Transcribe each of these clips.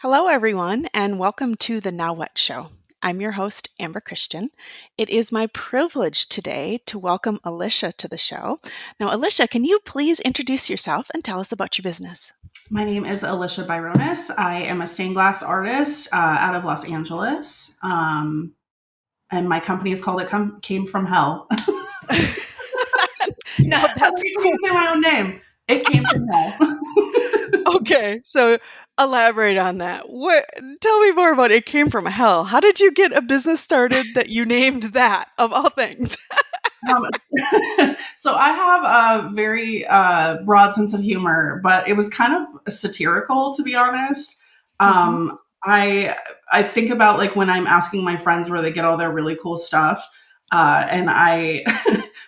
Hello, everyone, and welcome to the Now What Show. I'm your host, Amber Christian. It is my privilege today to welcome Alisha to the show. Now, Alisha, can you please introduce yourself and tell us about your business? My name is Alisha Baijounas. I am a stained glass artist out of Los Angeles. And my company is called Came From Hell. Now, I that's don't even need cool. to say my own name. It came from hell. Okay, so elaborate on that. Tell me more about It Came From Hell. How did you get a business started that you named that, of all things? Um, so I have a very broad sense of humor, but it was kind of satirical, to be honest. Mhm. I think about like when I'm asking my friends where they get all their really cool stuff, and I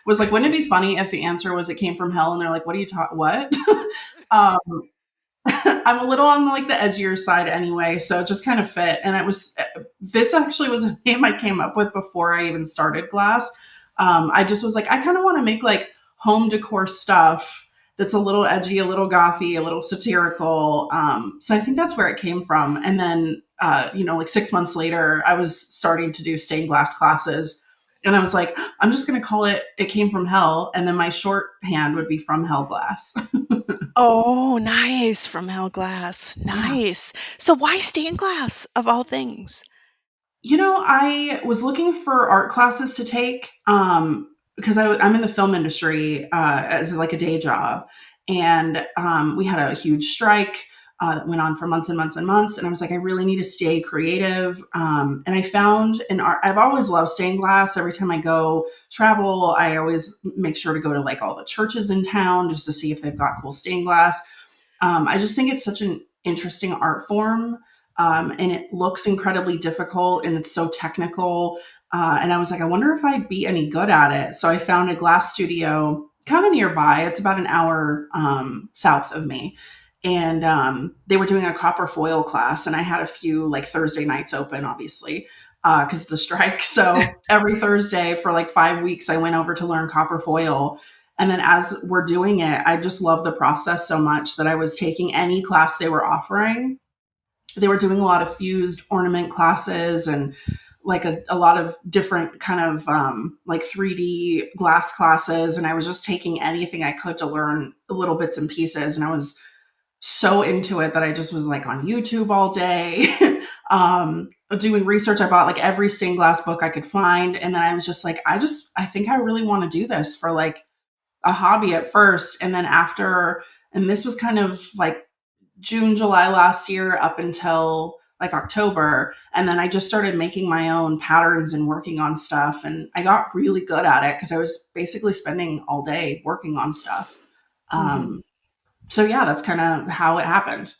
was like, wouldn't it be funny if the answer was it came from hell? And they're like, what are you talking? What? um, I'm a little on like the edgier side anyway, so it just kind of fit. And it was this actually was a name I came up with before I even started glass. I just was like, I kind of want to make like home decor stuff that's a little edgy, a little gothy, a little satirical. So I think that's where it came from. And then, like 6 months later, I was starting to do stained glass classes. And I was like, I'm just going to call it It Came From Hell. And then my shorthand would be From Hell Glass. Oh, nice. From Hell Glass. Yeah. Nice. So why stained glass, of all things? I was looking for art classes to take because I'm in the film industry as like a day job, and we had a huge strike that went on for months and months and months. And I was like, I really need to stay creative. And I found an art. I've always loved stained glass. Every time I go travel, I always make sure to go to like all the churches in town just to see if they've got cool stained glass. I just think it's such an interesting art form. And it looks incredibly difficult and it's so technical. And I was like, I wonder if I'd be any good at it. So I found a glass studio kind of nearby. It's about an hour south of me. And they were doing a copper foil class. And I had a few like Thursday nights open, obviously, because of the strike. So every Thursday for like 5 weeks, I went over to learn copper foil. And then as we're doing it, I just love the process so much that I was taking any class they were offering. They were doing a lot of fused ornament classes and like a lot of different kind of like 3D glass classes. And I was just taking anything I could to learn little bits and pieces. And I was so into it that I just was like on YouTube all day, doing research. I bought like every stained glass book I could find. And then I was just like, I think I really want to do this for like a hobby at first. And then after, and this was kind of like June, July last year up until like October. And then I just started making my own patterns and working on stuff. And I got really good at it because I was basically spending all day working on stuff. Mhm. Um, so yeah, that's kind of how it happened.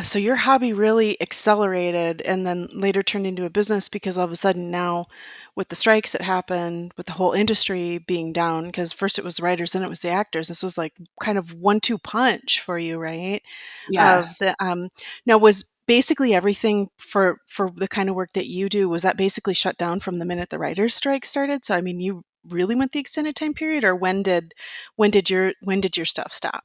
So your hobby really accelerated and then later turned into a business because all of a sudden now, with the strikes that happened, with the whole industry being down, because first it was the writers, then it was the actors. This was like kind of 1-2 punch for you, right? Of Yes. the Now, was basically everything for the kind of work that you do, was that basically shut down from the minute the writers' strike started? So I mean, you really went the extended time period, or when did your stuff stop?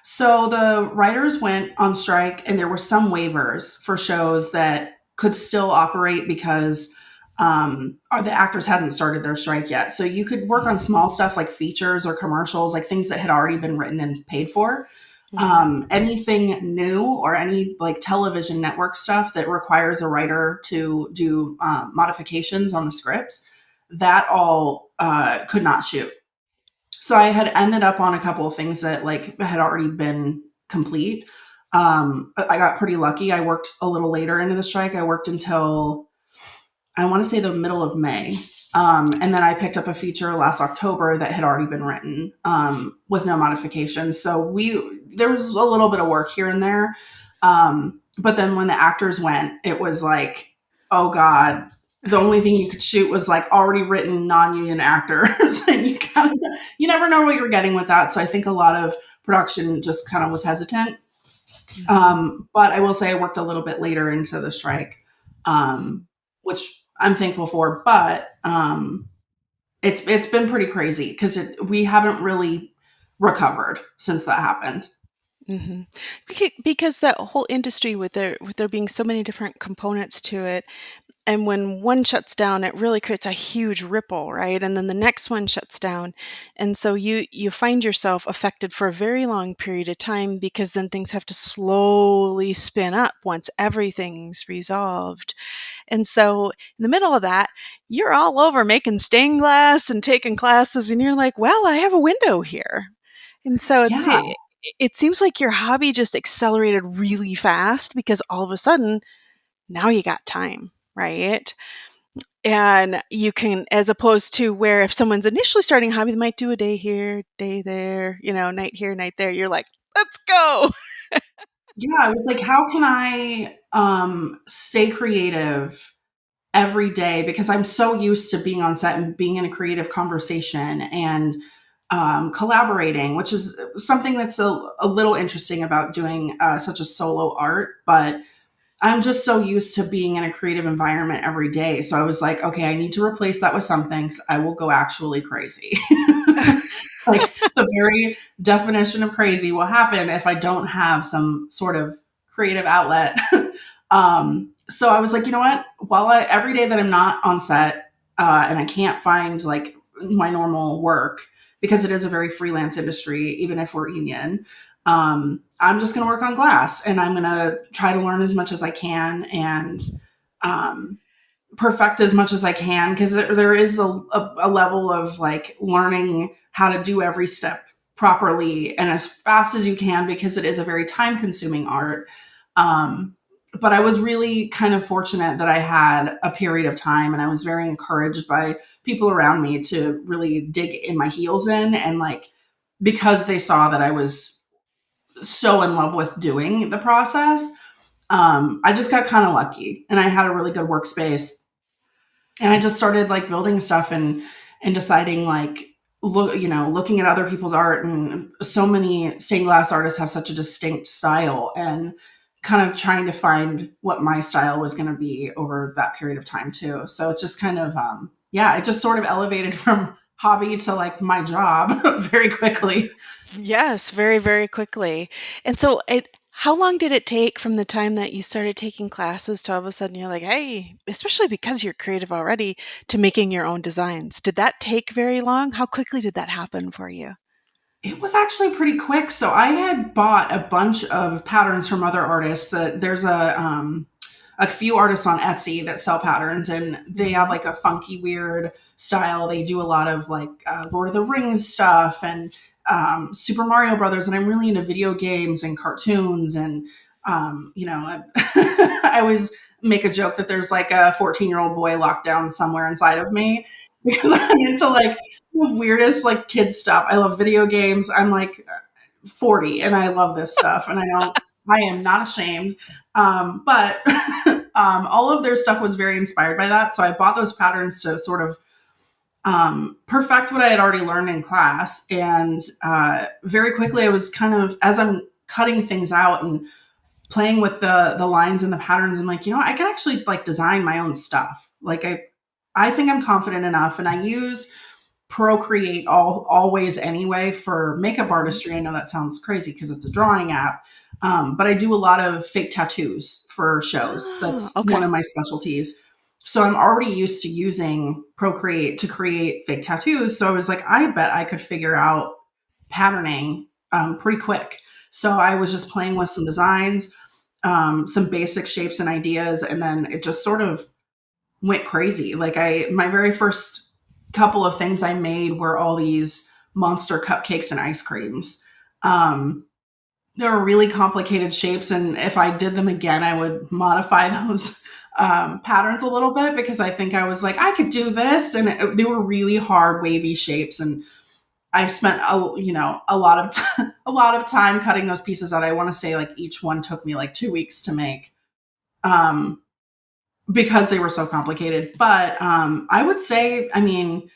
So the writers went on strike, and there were some waivers for shows that could still operate because or the actors hadn't started their strike yet. So you could work on small stuff like features or commercials, like things that had already been written and paid for. Mhm. Anything new or any like television network stuff that requires a writer to do modifications on the scripts, that all could not shoot. So I had ended up on a couple of things that like had already been complete. I got pretty lucky. I worked a little later into the strike. I worked until I want to say the middle of May. And then I picked up a feature last October that had already been written with no modifications. So there was a little bit of work here and there. But then when the actors went, it was like, oh God, the only thing you could shoot was like already written non-union actors. And you never know what you're getting with that. So I think a lot of production just kind of was hesitant. Mhm. But I will say I worked a little bit later into the strike, which I'm thankful for. But it's been pretty crazy because we haven't really recovered since that happened. Hmm. Because that whole industry with there being so many different components to it, and when one shuts down, it really creates a huge ripple, right? And then the next one shuts down, and so you find yourself affected for a very long period of time, because then things have to slowly spin up once everything's resolved. And so in the middle of that, you're all over making stained glass and taking classes, and you're like, well, I have a window here. And so Yeah. it seems like your hobby just accelerated really fast, because all of a sudden now you got time, right? And you can, as opposed to where if someone's initially starting a hobby, they might do a day here, day there, night here, night there. You're like, let's go. Yeah, I was like, how can I stay creative every day, because I'm so used to being on set and being in a creative conversation and collaborating, which is something that's a little interesting about doing such a solo art. But I'm just so used to being in a creative environment every day. So I was like, okay, I need to replace that with something. 'Cause I will go actually crazy. Like the very definition of crazy will happen if I don't have some sort of creative outlet. So I was like, you know what? Every day that I'm not on set and I can't find like my normal work, because it is a very freelance industry, even if we're union, I'm just going to work on glass, and I'm going to try to learn as much as I can, and um, perfect as much as I can, because there is a level of like learning how to do every step properly and as fast as you can, because it is a very time consuming art. Um, but I was really kind of fortunate that I had a period of time, and I was very encouraged by people around me to really dig in my heels in, and like, because they saw that I was so in love with doing the process. I just got kind of lucky, and I had a really good workspace, and I just started like building stuff, and deciding like, looking at other people's art, and so many stained glass artists have such a distinct style, and kind of trying to find what my style was going to be over that period of time too. So it's just kind of yeah, it just sort of elevated from hobby to like my job very quickly. Yes, very, very quickly. And so how long did it take from the time that you started taking classes to all of a sudden you're like, hey, especially because you're creative already, to making your own designs? Did that take very long? How quickly did that happen for you? It was actually pretty quick. So I had bought a bunch of patterns from other artists. That there's a few artists on Etsy that sell patterns, and they have Hmm. like a funky, weird style. They do a lot of like Lord of the Rings stuff, and Super Mario Brothers. And I'm really into video games and cartoons. And I always make a joke that there's like a 14-year-old boy locked down somewhere inside of me, because I'm into like the weirdest like kid stuff. I love video games. I'm like 40 and I love this stuff, and I am not ashamed. But all of their stuff was very inspired by that. So I bought those patterns to sort of perfect what I had already learned in class. And very quickly, I was kind of, as I'm cutting things out and playing with the lines and the patterns, I'm like, I can actually like design my own stuff. Like I think I'm confident enough, and I use Procreate always anyway for makeup artistry. I know that sounds crazy because it's a drawing app, but I do a lot of fake tattoos for shows. Oh, That's one okay. of my specialties. So I'm already used to using Procreate to create fake tattoos. So I was like, I bet I could figure out patterning pretty quick. So I was just playing with some designs, some basic shapes and ideas, and then it just sort of went crazy. Like my very first couple of things I made were all these monster cupcakes and ice creams. Um, they were really complicated shapes, and if I did them again, I would modify those patterns a little bit, because I think I was like, I could do this, and they were really hard, wavy shapes, and I spent a lot of a lot of time cutting those pieces out. I want to say like each one took me like 2 weeks to make. Um, because they were so complicated. But I would say, I mean,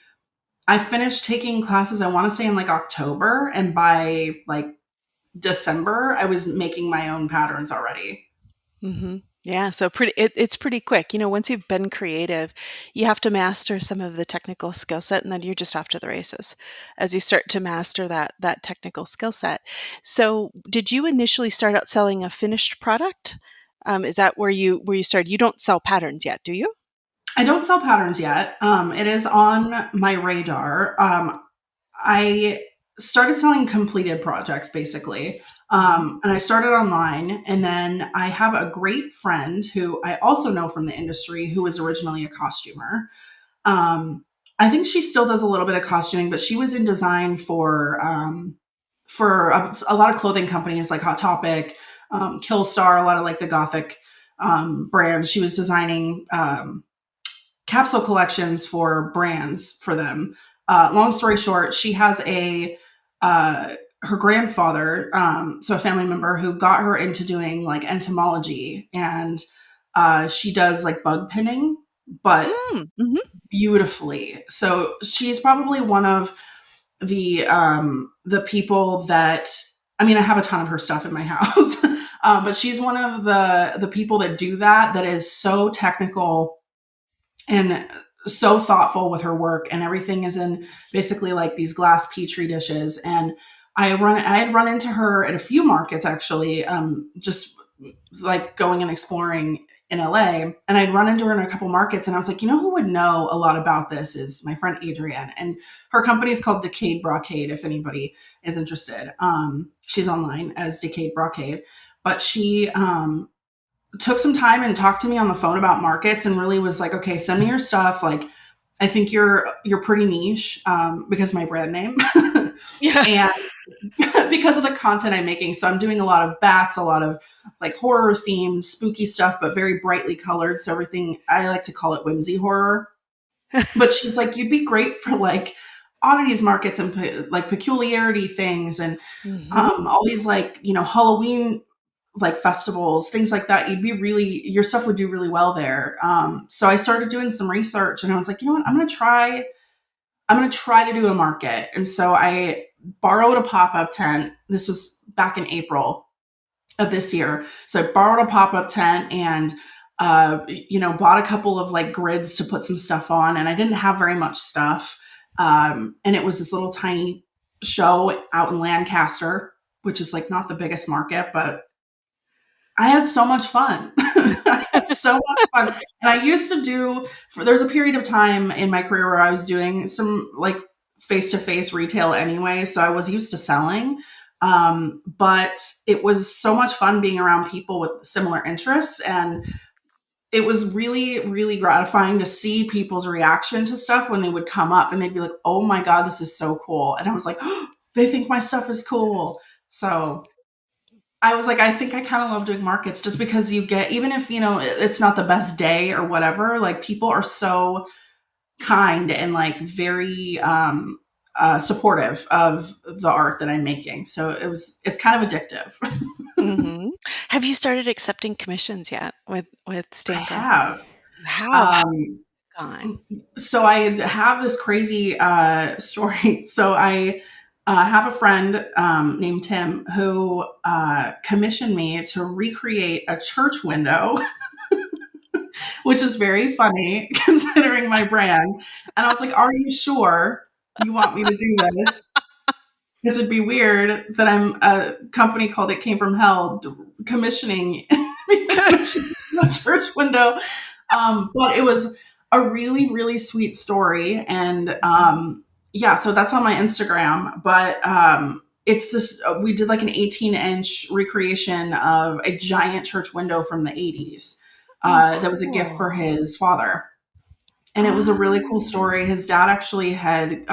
I finished taking classes, I want to say in like October, and by like December, I was making my own patterns already. Hmm. Yeah, so it's pretty quick. Once you've been creative, you have to master some of the technical skill set, and then you're just off to the races as you start to master that technical skill set. So, did you initially start out selling a finished product? Is that where you started? You don't sell patterns yet, do you? I don't sell patterns yet. It is on my radar. I started selling completed projects basically. Hmm. And I started online. And then I have a great friend who I also know from the industry who was originally a costumer. Um, I think she still does a little bit of costuming, but she was in design for a lot of clothing companies like Hot Topic, Killstar, a lot of like the gothic brands. She was designing capsule collections for brands for them. Long story short, she has uh, her grandfather, so a family member who got her into doing like entomology, and she does like bug pinning, but Mm-hmm. beautifully. So she's probably one of the people that, I mean, I have a ton of her stuff in my house, but she's one of the people that do that. That is so technical and so thoughtful with her work, and everything is in basically like these glass petri dishes. And I had run into her at a few markets actually, just like going and exploring in LA, and I'd run into her in a couple markets, and I was like, who would know a lot about this is my friend Adrienne, and her company is called Decayed Brocade. If anybody is interested, she's online as Decayed Brocade, but she took some time and talked to me on the phone about markets, and really was like, okay, send me your stuff. Like, I think you're pretty niche, because of my brand name, Yeah. and because of the content I'm making. So I'm doing a lot of bats, a lot of like horror themed, spooky stuff, but very brightly colored. So everything, I like to call it whimsy horror. But she's like, you'd be great for like oddities markets and like peculiarity things, and Hmm. all these like Halloween like festivals, things like that. Your stuff would do really well there. So I started doing some research, and I was like, you know what, I'm going to try to do a market. And so I borrowed a pop-up tent. This was back in April of this year. So I borrowed a pop-up tent, and bought a couple of like grids to put some stuff on, and I didn't have very much stuff. And it was this little tiny show out in Lancaster, which is like not the biggest market, but I had so much fun. I had so much fun. And I used to there was a period of time in my career where I was doing some like face to face retail anyway. So I was used to selling. But it was so much fun being around people with similar interests. And it was really, really gratifying to see people's reaction to stuff when they would come up and they'd be like, oh my God, this is so cool. And I was like, oh, they think my stuff is cool. So I was like, I think I kind of love doing markets just because you get, even if, it's not the best day or whatever, like people are so kind and like very supportive of the art that I'm making. So it's kind of addictive. Hmm. Have you started accepting commissions yet with I stamping? have. How Um, gone? so I have this crazy story. So I have a friend named Tim who commissioned me to recreate a church window, which is very funny considering my brand. And I was like, are you sure you want me to do this? Because it'd be weird that I'm a company called It Came From Hell commissioning commissioning a church window. But it was a really, really sweet story. And yeah, so that's on my Instagram. But it's this, we did like an 18-inch recreation of a giant church window from the 80s. Oh, That was a gift for cool. his father, and it was a really cool Oh. story. His dad actually had,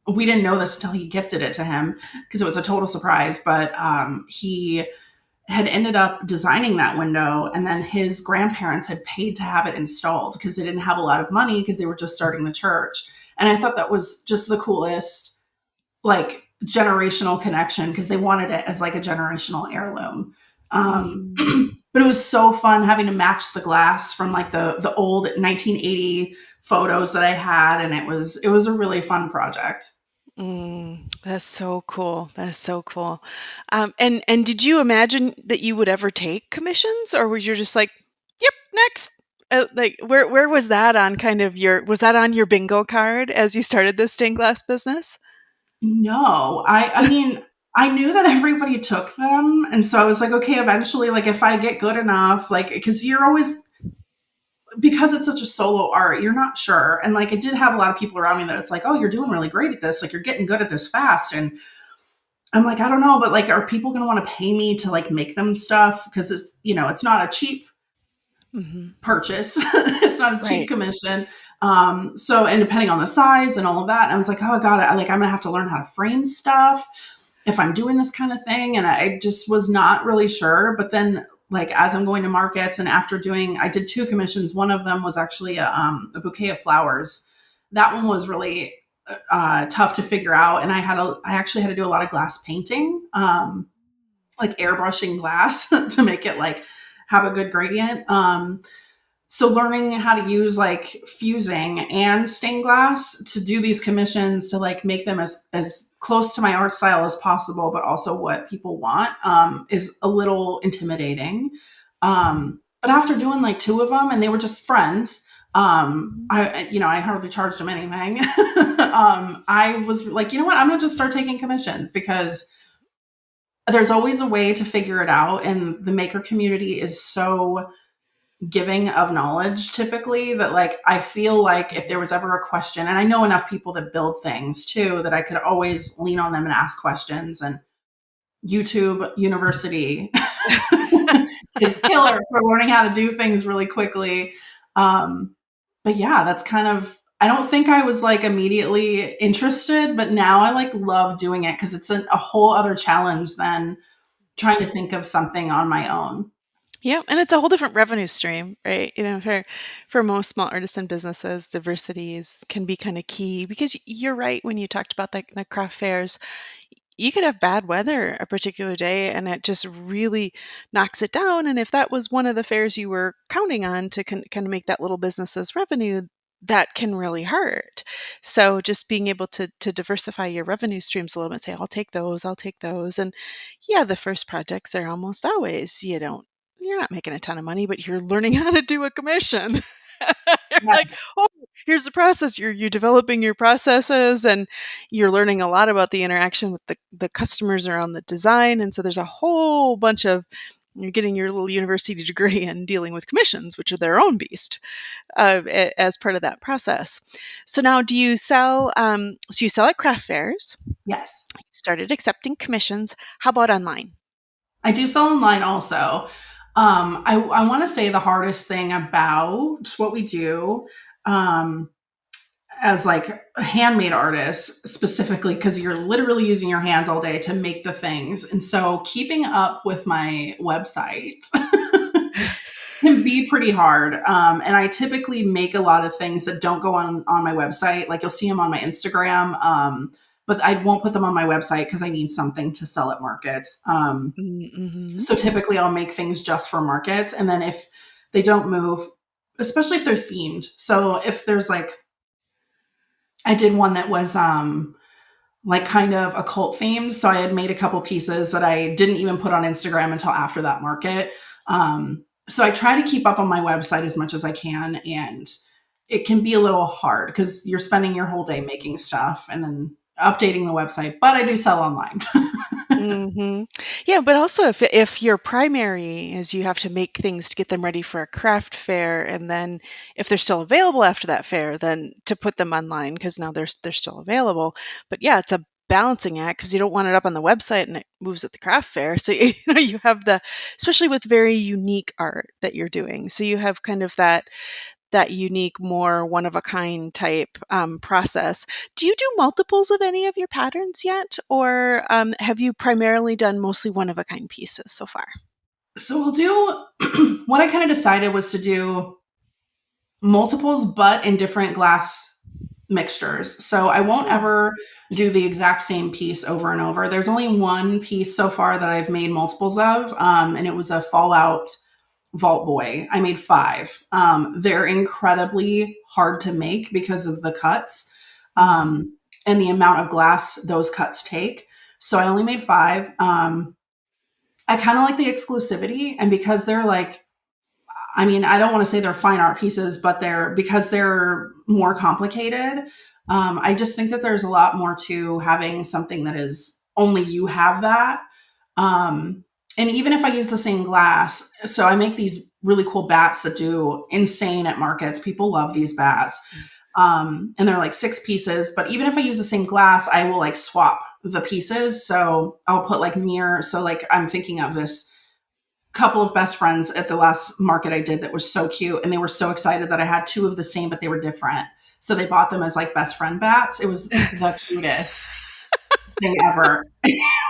we didn't know this until he gifted it to him because it was a total surprise, but he had ended up designing that window, and then his grandparents had paid to have it installed because they didn't have a lot of money because they were just starting the church. And I thought that was just the coolest, like generational connection because they wanted it as like a generational heirloom. Mm, But it was so fun having to match the glass from like the old 1980 photos that I had, and it was a really fun project. that's so cool. That is so cool. And did you imagine that you would ever take commissions, or were you just like, next. Like where was that on kind of your was that on your bingo card as you started this stained glass business? No, I mean, I knew that everybody took them, and so I was like, okay, eventually, like if I get good enough, like because you're always because it's such a solo art, you're not sure. And like, it did have a lot of people around me that it's like, oh, you're doing really great at this. Like, you're getting good at this fast. And I'm like, I don't know, but like, are people going to want to pay me to like make them stuff? Because it's, it's not a cheap Hmm. purchase. It's not a cheap Right. commission. So, and depending on the size and all of that, I was like, oh God, I'm going to have to learn how to frame stuff if I'm doing this kind of thing. And I just was not really sure. But then, like, as I'm going to markets and after I did two commissions. One of them was actually a bouquet of flowers. That one was really tough to figure out. And I actually had to do a lot of glass painting, like airbrushing glass to make it like have a good gradient. So learning how to use like fusing and stained glass to do these commissions to like make them as close to my art style as possible, but also what people want, is a little intimidating. But after doing like two of them and they were just friends, I hardly charged them anything. I was like, you know what, I'm gonna just start taking commissions because there's always a way to figure it out, and the maker community is so giving of knowledge typically that like I feel like if there was ever a question, and I know enough people that build things too that I could always lean on them and ask questions. And YouTube University is killer for learning how to do things really quickly. But yeah, that's kind of, I don't think I was like immediately interested, but now I like love doing it because it's a whole other challenge than trying to think of something on my own. Yeah, and it's a whole different revenue stream, right? For most small artisan businesses, can be kind of key because you're right when you talked about the craft fairs. You could have bad weather a particular day and it just really knocks it down. And if that was one of the fairs you were counting on to kind of make that little business's revenue, that can really hurt. So just being able to diversify your revenue streams a little bit, say, I'll take those, I'll take those. And yeah, the first projects are almost always, you're not making a ton of money, but you're learning how to do a commission. You're like, Yes. oh, here's the process. You're developing your processes and you're learning a lot about the interaction with the customers around the design. And so there's a whole bunch of you're getting your little university degree and dealing with commissions, which are their own beast as part of that process. So now, do you sell? So you sell at craft fairs. Yes. You started accepting commissions. How about online? I do sell online also. I want to say the hardest thing about what we do, um, as like handmade artists specifically, because you're literally using your hands all day to make the things. And so keeping up with my website can be pretty hard. And I typically make a lot of things that don't go on my website. Like you'll see them on my Instagram. But I won't put them on my website because I need something to sell at markets. Mm-hmm. So typically I'll make things just for markets. And then if they don't move, especially if they're themed. So if there's like, I did one that was like kind of occult themed. So I had made a couple pieces that I didn't even put on Instagram until after that market. So I try to keep up on my website as much as I can. And it can be a little hard because you're spending your whole day making stuff and then updating the website, but I do sell online. Hmm. Yeah, but also if your primary is you have to make things to get them ready for a craft fair, and then if they're still available after that fair, then to put them online because now they're still available. But yeah, it's a balancing act because you don't want it up on the website and it moves at the craft fair. So you have especially with very unique art that you're doing. So you have kind of that unique, more one of a kind type process. Do you do multiples of any of your patterns yet, or have you primarily done mostly one of a kind pieces so far? So I'll do what I kind of decided was to do multiples, but in different glass mixtures. So I won't Oh. ever do the exact same piece over and over. There's only one piece so far that I've made multiples of, and it was a Fallout Vault Boy. I made five. They're incredibly hard to make because of the cuts, Hmm. and the amount of glass those cuts take. So I only made five. I kind of like the exclusivity, and because they're like I mean, I don't want to say they're fine art pieces, but because they're more complicated. I just think that there's a lot more to having something that is only you have that. Um, and even if I use the same glass, so I make these really cool bats that do insane at markets. People love these bats. And they're like 6 pieces, but even if I use the same glass, I will like swap the pieces. So I'll put like mirror. So like I'm thinking of this couple of best friends at the last market I did that was so cute. And they were so excited that I had 2 of the same, but they were different. So they bought them as like best friend bats. It was the cutest thing ever.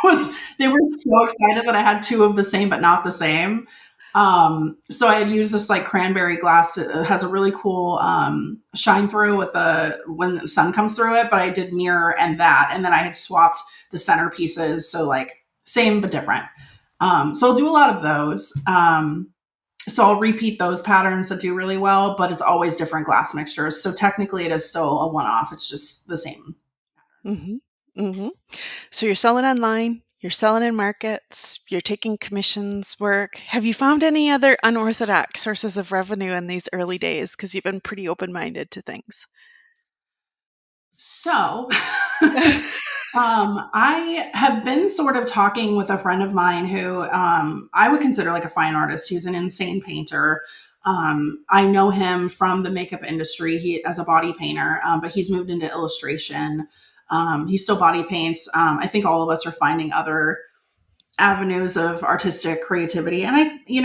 Was they were so excited that I had 2 of the same, but not the same. So I had used this like cranberry glass that has a really cool shine through with the when the sun comes through it, but I did mirror and that, and then I had swapped the center pieces, so like same but different. So I'll do a lot of those. So I'll repeat those patterns that do really well, but it's always different glass mixtures. So technically, it is still a one-off. It's just the same. Hmm. Hmm. So you're selling online, you're selling in markets, you're taking commissions work. Have you found any other unorthodox sources of revenue in these early days? Because you've been pretty open-minded to things. So, I have been sort of talking with a friend of mine who I would consider like a fine artist. He's an insane painter. I know him from the makeup industry. He as a body painter, but he's moved into illustration. He still body paints. I think all of us are finding other avenues of artistic creativity. And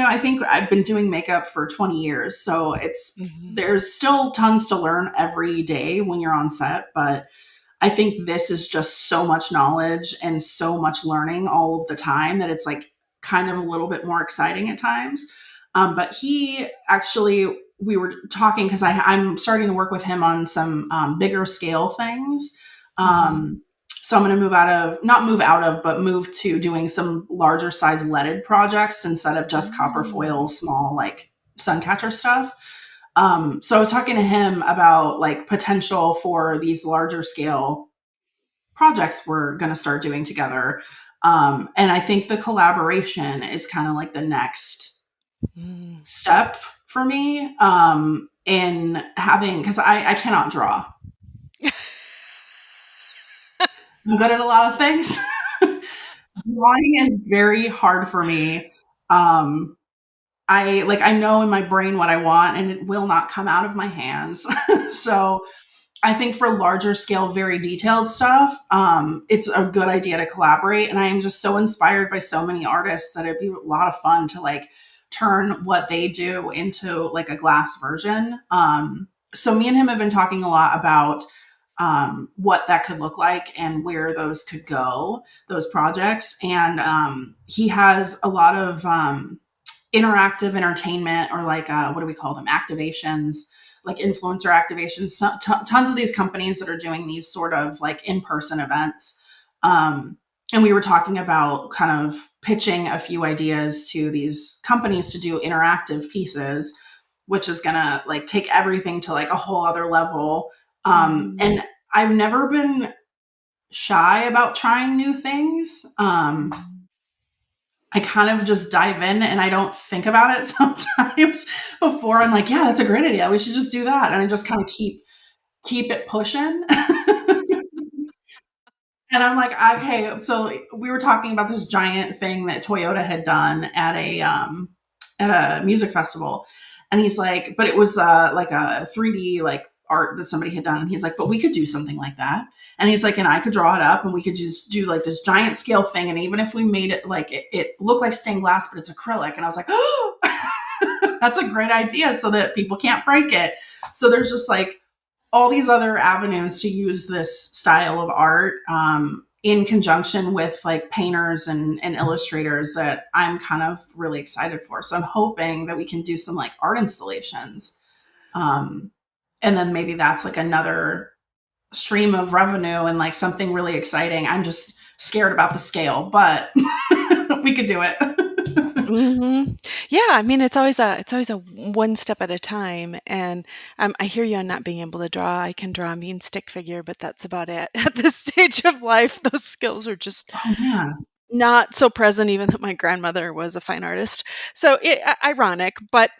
I think I've been doing makeup for 20 years. So Hmm. there's still tons to learn every day when you're on set, but I think this is just so much knowledge and so much learning all of the time that it's like kind of a little bit more exciting at times. But he actually, we were talking because I'm starting to work with him on some bigger scale things. Hmm. Um, so I'm going to move out of, not move out of, but move to doing some larger size leaded projects instead of just copper foil, Mm. small like sun catcher stuff. So I was talking to him about like potential for these larger scale projects we're going to start doing together. And I think the collaboration is kind of like the next Mm. step for me in having, because I cannot draw. I'm good at a lot of things. Drawing is very hard for me. Um, I know in my brain what I want and it will not come out of my hands. So I think for larger scale, very detailed stuff, it's a good idea to collaborate. And I am just so inspired by so many artists that it'd be a lot of fun to like turn what they do into like a glass version. So me and him have been talking a lot about what that could look like and where those could go, those projects. And he has a lot of interactive entertainment or like what do we call them, activations, like influencer activations, tons of these companies that are doing these sort of like in-person events. And we were talking about kind of pitching a few ideas to these companies to do interactive pieces, which is gonna like take everything to like a whole other level. Hmm. And I've never been shy about trying new things. Hmm. I kind of just dive in and I don't think about it sometimes before I'm like, yeah, that's a great idea. We should just do that. And I just kind of keep it pushing. And I'm like, okay, so we were talking about this giant thing that Toyota had done at a music festival. And he's like, but it was like a 3D like art that somebody had done. And he's like, but we could do something like that. And he's like, and I could draw it up and we could just do like this giant scale thing. And even if we made it like it looked like stained glass, but it's acrylic. And I was like, oh, that's a great idea so that people can't break it. So there's just like all these other avenues to use this style of art in conjunction with like painters and illustrators that I'm kind of really excited for. So I'm hoping that we can do some like art installations. Um, and then maybe that's like another stream of revenue and like something really exciting. I'm just scared about the scale, but we could do it. Hmm. Yeah, I mean it's always a one step at a time, and I hear you on not being able to draw. I can draw a mean stick figure, but that's about it. At this stage of life, those skills are just Oh man. not so present, even that my grandmother was a fine artist. So ironic, but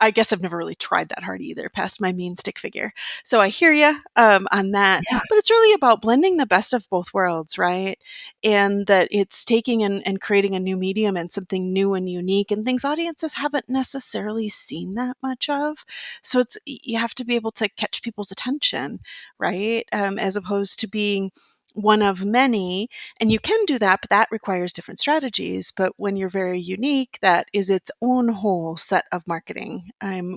I guess I've never really tried that hard either, past my mean stick figure. So I hear you on that. Yeah. But it's really about blending the best of both worlds, right? And that it's taking and creating a new medium and something new and unique and things audiences haven't necessarily seen that much of. So you have to be able to catch people's attention, right? As opposed to being one of many, and you can do that, but that requires different strategies. But when you're very unique, that is its own whole set of marketing,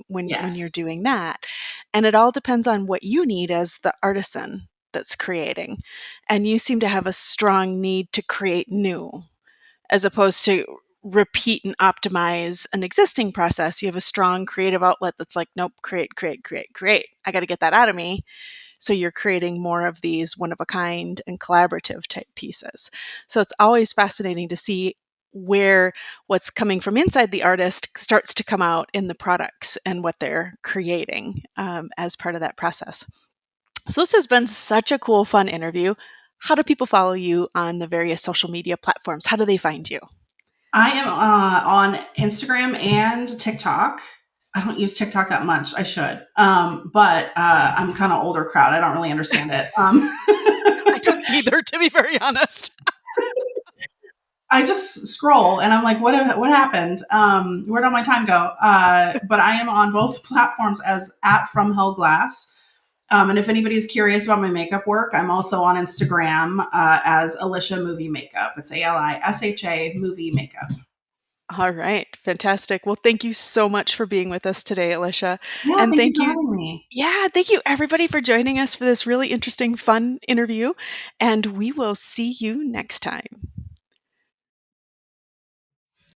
when you're Yes. doing that. And it all depends on what you need as the artisan that's creating. And you seem to have a strong need to create new, as opposed to repeat and optimize an existing process. You have a strong creative outlet that's like, nope, create, create, create, create. I got to get that out of me. So you're creating more of these one of a kind and collaborative type pieces. So it's always fascinating to see where what's coming from inside the artist starts to come out in the products and what they're creating as part of that process. So this has been such a cool, fun interview. How do people follow you on the various social media platforms? How do they find you? I am on Instagram and TikTok. I don't use TikTok that much. I should. But I'm kind of older crowd. I don't really understand it. I don't either, to be very honest. I just scroll and I'm like, what happened? Where did all my time go? But I am on both platforms as at From Hell Glass. And if anybody's curious about my makeup work, I'm also on Instagram as Alisha Movie Makeup. It's ALISHA Movie Makeup. All right, fantastic. Well, thank you so much for being with us today, Alicia. Yeah, And thank you thank for you. having me. Yeah, thank you everybody for joining us for this really interesting, fun interview. And we will see you next time.